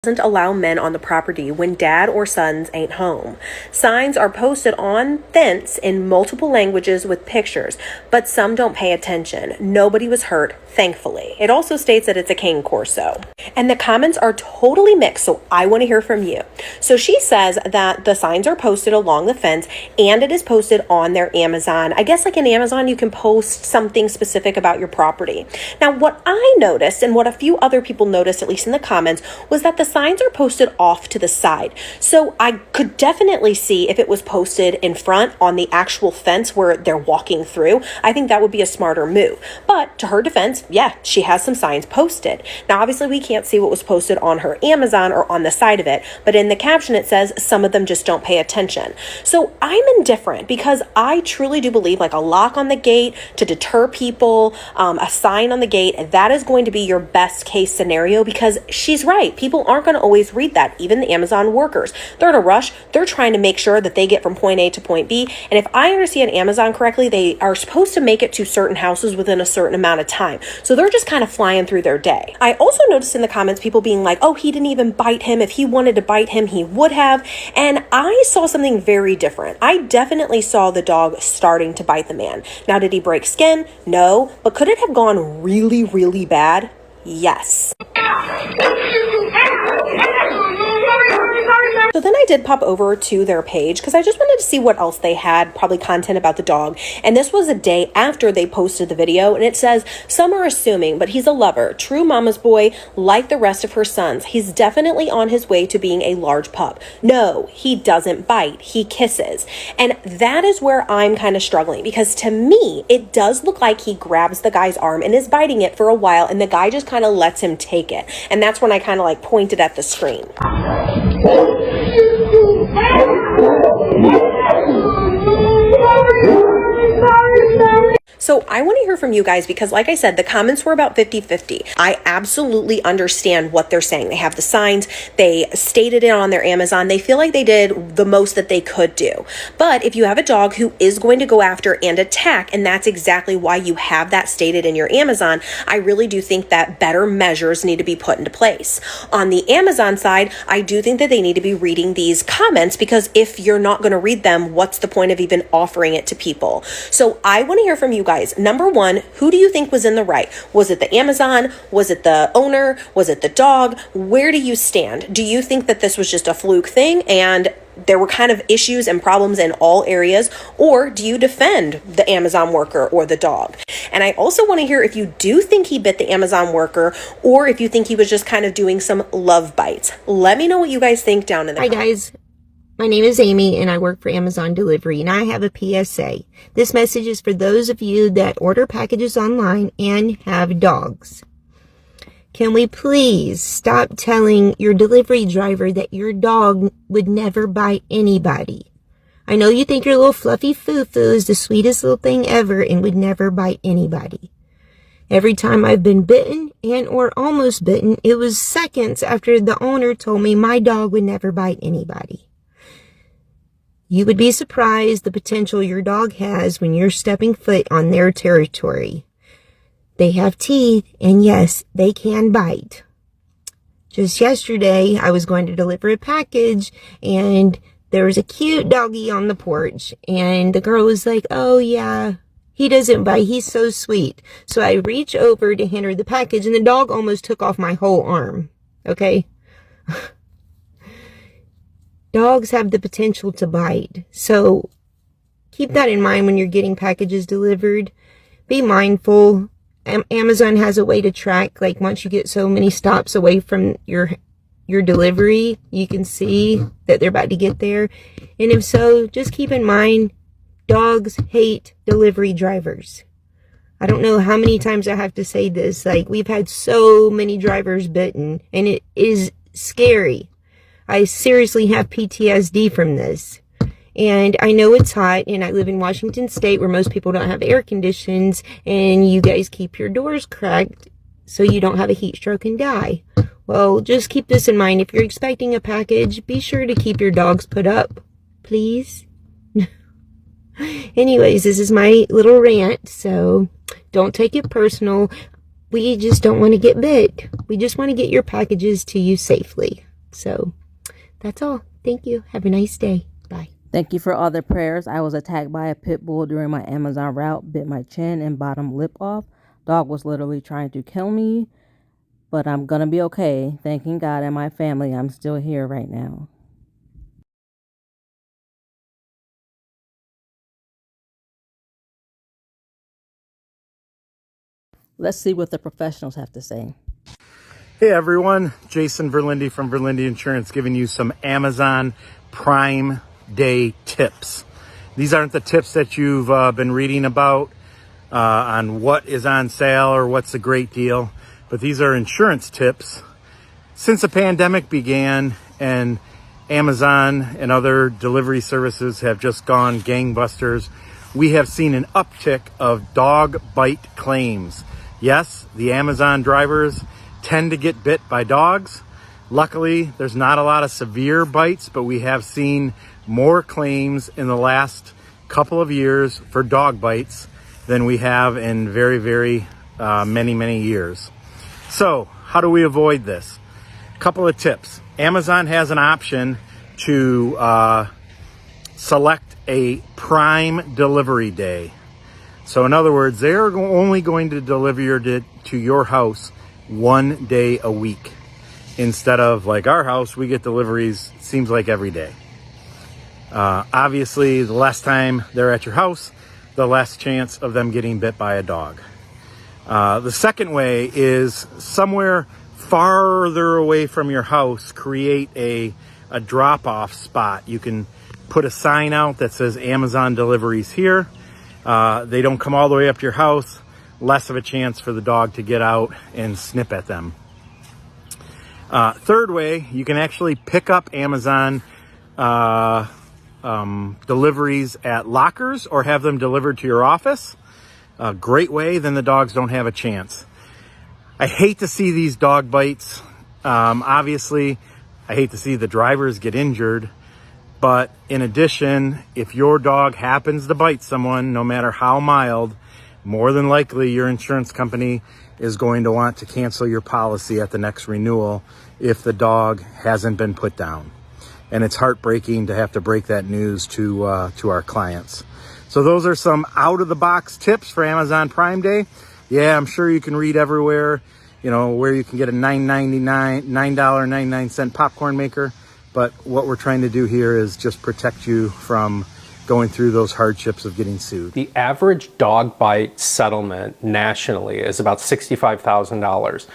doesn't allow men on the property when dad or sons ain't home. Signs are posted on fence in multiple languages with pictures, but some don't pay attention. Nobody was hurt, thankfully. It also states that it's a cane corso. And the comments are totally mixed, so I want to hear from you. So she says that the signs are posted along the fence and it is posted on their Amazon. I guess like in Amazon, you can post something specific about your property. Now, what I noticed and what a few other people noticed, at least in the comments, was that the signs are posted off to the side. So I could definitely see if it was posted in front on the actual fence where they're walking through. I think that would be a smarter move. But to her defense, yeah, she has some signs posted. Now, obviously, we can't see what was posted on her Amazon or on the side of it, but in the caption, it says some of them just don't pay attention. So I'm indifferent because I truly do believe like a lock on the gate to deter people, a sign on the gate, that is going to be your best case scenario because she's right. People aren't going to always read that. Even the Amazon workers, they're in a rush. They're trying to make sure that they get from point A to point B. And if I understand Amazon correctly, they are supposed to make it to certain houses within a certain amount of time. So they're just kind of flying through their day. I also noticed in the comments people being like, oh, he didn't even bite him. If he wanted to bite him, he would have. And I saw something very different. I definitely saw the dog starting to bite the man. Now, did he break skin? No. But could it have gone really, really bad? Yes. So then I did pop over to their page because I just wanted to see what else they had, probably content about the dog. And this was a day after they posted the video, and it says, some are assuming, but he's a lover, true mama's boy, like the rest of her sons. He's definitely on his way to being a large pup. No, he doesn't bite, he kisses. And that is where I'm kind of struggling because to me, it does look like he grabs the guy's arm and is biting it for a while, and the guy just kind of lets him take it. And that's when I kind of like pointed at the screen. So I want to hear from you guys because like I said, the comments were about 50-50. I absolutely understand what they're saying. They have the signs, they stated it on their Amazon. They feel like they did the most that they could do. But if you have a dog who is going to go after and attack, and that's exactly why you have that stated in your Amazon, I really do think that better measures need to be put into place. On the Amazon side, I do think that they need to be reading these comments because if you're not going to read them, what's the point of even offering it to people? So I want to hear from you guys. Number one, who do you think was in the right? Was it the Amazon? Was it the owner? Was it the dog? Where do you stand? Do you think that this was just a fluke thing and there were kind of issues and problems in all areas? Or do you defend the Amazon worker or the dog? And I also want to hear if you do think he bit the Amazon worker or if you think he was just kind of doing some love bites. Let me know what you guys think down in the comments. Hi guys. My name is Amy and I work for Amazon Delivery and I have a PSA. This message is for those of you that order packages online and have dogs. Can we please stop telling your delivery driver that your dog would never bite anybody? I know you think your little fluffy foo-foo is the sweetest little thing ever and would never bite anybody. Every time I've been bitten and or almost bitten, it was seconds after the owner told me my dog would never bite anybody. You would be surprised the potential your dog has when you're stepping foot on their territory. They have teeth, and yes, they can bite. Just yesterday, I was going to deliver a package, and there was a cute doggy on the porch, and the girl was like, oh yeah, he doesn't bite, he's so sweet. So I reach over to hand her the package, and the dog almost took off my whole arm, okay? Dogs have the potential to bite, so keep that in mind when you're getting packages delivered. Be mindful. Amazon has a way to track, like once you get so many stops away from your delivery, you can see that they're about to get there. And if so, just keep in mind, dogs hate delivery drivers. I don't know how many times I have to say this. Like, we've had so many drivers bitten, and it is scary. I seriously have PTSD from this. And I know it's hot, and I live in Washington State where most people don't have air conditions, and you guys keep your doors cracked so you don't have a heat stroke and die. Well, just keep this in mind. If you're expecting a package, be sure to keep your dogs put up, please. Anyways, this is my little rant, so don't take it personal. We just don't want to get bit. We just want to get your packages to you safely. So that's all. Thank you. Have a nice day. Bye. Thank you for all the prayers. I was attacked by a pit bull during my Amazon route, bit my chin and bottom lip off. Dog was literally trying to kill me, but I'm gonna be okay. Thanking God and my family, I'm still here right now. Let's see what the professionals have to say. Hey everyone, Jason Verlinde from Verlinde Insurance giving you some Amazon Prime Day tips. These aren't the tips that you've been reading about on what is on sale or what's a great deal, but these are insurance tips. Since the pandemic began and Amazon and other delivery services have just gone gangbusters, we have seen an uptick of dog bite claims. Yes, the Amazon drivers tend to get bit by dogs. Luckily, there's not a lot of severe bites, but we have seen more claims in the last couple of years for dog bites than we have in very many years. So how do we avoid this? A couple of tips. Amazon has an option to select a prime delivery day. So in other words, they're only going to deliver to your house one day a week. Instead of like our house, we get deliveries, seems like every day. Obviously, the less time they're at your house, the less chance of them getting bit by a dog. The second way is somewhere farther away from your house, create a drop-off spot. You can put a sign out that says Amazon deliveries here. They don't come all the way up to your house, less of a chance for the dog to get out and snip at them. Third way, you can actually pick up Amazon deliveries at lockers or have them delivered to your office. A great way, then the dogs don't have a chance. I hate to see these dog bites. Obviously, I hate to see the drivers get injured. But in addition, if your dog happens to bite someone, no matter how mild, more than likely your insurance company is going to want to cancel your policy at the next renewal if the dog hasn't been put down. And it's heartbreaking to have to break that news to our clients. So those are some out-of-the-box tips for Amazon Prime Day. Yeah, I'm sure you can read everywhere, where you can get a $9.99 popcorn maker. But what we're trying to do here is just protect you from going through those hardships of getting sued. The average dog bite settlement nationally is about $65,000.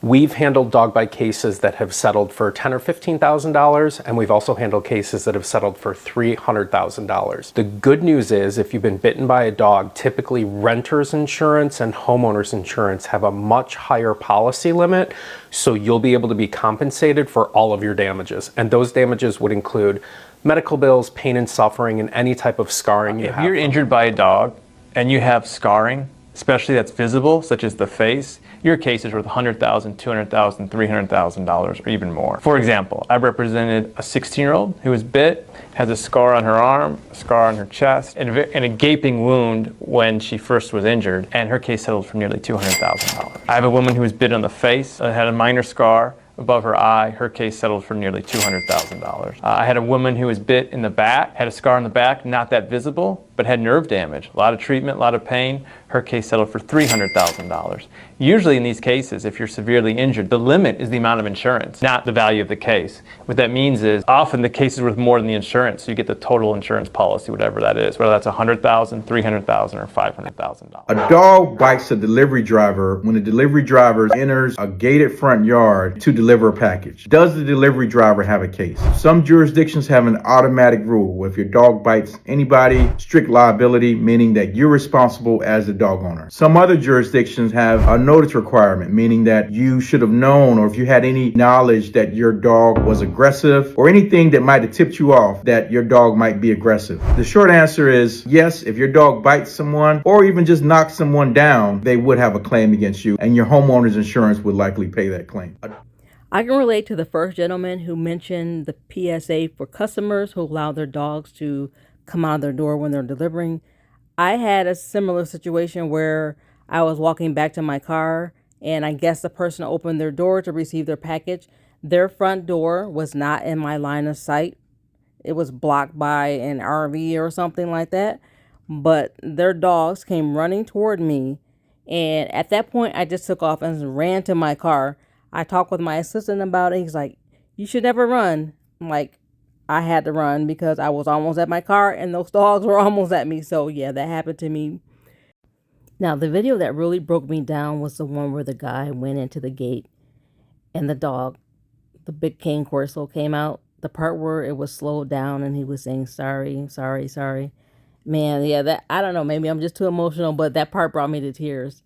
We've handled dog bite cases that have settled for $10,000 or $15,000, and we've also handled cases that have settled for $300,000. The good news is, if you've been bitten by a dog, typically renter's insurance and homeowner's insurance have a much higher policy limit, so you'll be able to be compensated for all of your damages. And those damages would include medical bills, pain and suffering, and any type of scarring you have. If you're injured by a dog and you have scarring, especially that's visible, such as the face, your case is worth $100,000, $200,000, $300,000, or even more. For example, I represented a 16-year-old who was bit, has a scar on her arm, a scar on her chest, and a gaping wound when she first was injured, and her case settled for nearly $200,000. I have a woman who was bit on the face, had a minor scar above her eye. Her case settled for nearly $200,000. I had a woman who was bit in the back, had a scar on the back, not that visible, but had nerve damage. A lot of treatment, a lot of pain. Her case settled for $300,000. Usually in these cases, if you're severely injured, the limit is the amount of insurance, not the value of the case. What that means is often the case is worth more than the insurance, so you get the total insurance policy, whatever that is, whether that's $100,000, $300,000, or $500,000. A dog bites a delivery driver when the delivery driver enters a gated front yard to deliver a package. Does the delivery driver have a case? Some jurisdictions have an automatic rule. If your dog bites anybody, strict liability, meaning that you're responsible as the dog owner. Some other jurisdictions have a notice requirement, meaning that you should have known, or if you had any knowledge that your dog was aggressive or anything that might have tipped you off that your dog might be aggressive. The short answer is yes, if your dog bites someone or even just knocks someone down, they would have a claim against you, and your homeowner's insurance would likely pay that claim. I can relate to the first gentleman who mentioned the PSA for customers who allow their dogs to come out of their door when they're delivering. I had a similar situation where I was walking back to my car, and I guess the person opened their door to receive their package. Their front door was not in my line of sight. It was blocked by an RV or something like that. But their dogs came running toward me. And at that point, I just took off and ran to my car. I talked with my assistant about it. He's like, you should never run. I'm like, I had to run because I was almost at my car and those dogs were almost at me. So yeah, that happened to me. Now, the video that really broke me down was the one where the guy went into the gate and the big cane corso came out. The part where it was slowed down and he was saying, sorry, sorry, sorry. Man, yeah, that, I don't know, maybe I'm just too emotional, but that part brought me to tears.